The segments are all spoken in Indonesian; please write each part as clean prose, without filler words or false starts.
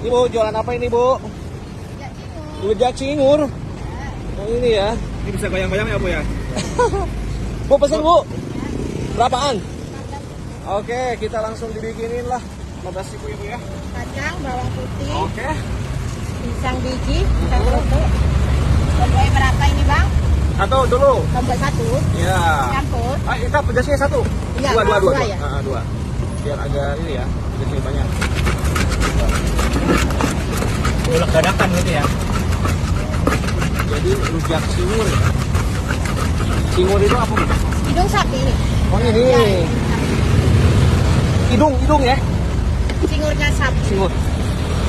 Ini Bu, jualan apa ini Bu? Rujak cingur. Oh ini ya. Ini bisa goyang-goyang ya Bu ya? Bu pesen Bu. Berapaan? Oke, kita langsung dibikinin lah. 15.000 ya Bu ya. Kacang, bawang putih, Oke. pisang biji, satu. Tombol berapa ini Bang? Satu dulu. Tombol satu. Ya. Campur. Ah, kita pedasnya satu. Iya, Dua. ya. Dua. Biar agak ini ya, pedasnya banyak. Ulek dadakan gitu ya? Jadi rujak cingur ya. Cingur itu apa? Hidung sapi ini. Oh ini. Ya, Hidung ya. cingurnya sapi. Cingur.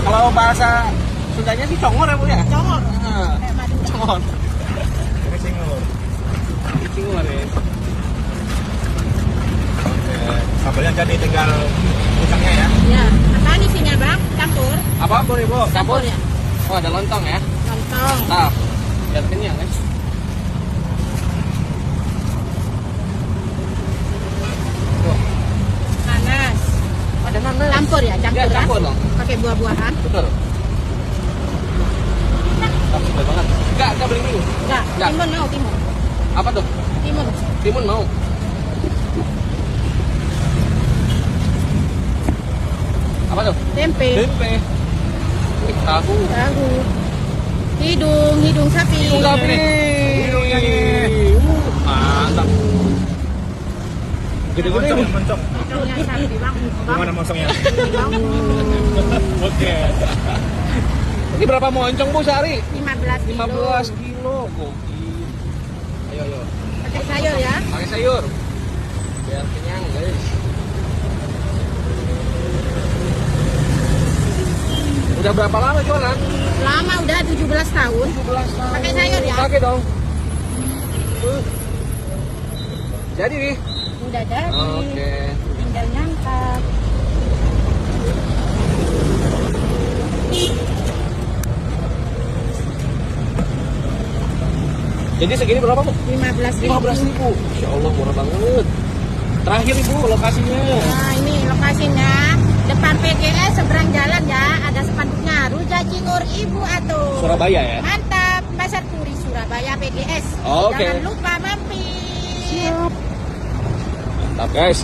Kalau bahasa Sundanya sih congor ya Bu ya? Congor. Ah, Kayak madu. congor. Ini singur. Cingur ya. Oke. Sambelnya jadi tinggal pisangnya ya? Ya. Apaan isinya Bang? Campur. Apa boleh Bu? Campur ya. Oh ada lontong ya. Lontong. Nah, biar kenyang guys. Nanas. Ada nanas. Campur ya, campur Ya, kan? campur dong. Pakai buah-buahan. Betul. Suka banget. Enggak beli dulu. Enggak. Enggak. Timun mau, timun. Apa tuh? Timun. Timun mau. Apa tuh? Tempe. Tempe. Tahu. Tahu. Hidung sapi. Hidung sapi. Hidungnya nih. Mantap. Gede-gede Moncong, nih. moncong. Hidungnya sapi Bang. Gimana moncongnya? Bang. Oke. Ini berapa moncong Bu sehari? 15 kilo. 15 kilo. Gokil. Ayo. Pakai sayur ya. Pakai sayur. Biar kenyang guys. Udah berapa lama jualan? Lama udah 17 tahun. 17 tahun. Pakai sayur ya? Pakai dong. Jadi nih. Udah jadi. Oke. Tinggal nyangkap. Jadi segini berapa Bu? 15.000. 15.000. Insya Allah murah banget. Terakhir Ibu lokasinya. Nah ini lokasinya depan PGS seberang jalan ya, ada spanduknya Rujak Cingur Ibu Ato. Surabaya ya? Mantap, Pasar Turi Surabaya PGS. Oke. Jangan lupa mampir. Mantap guys.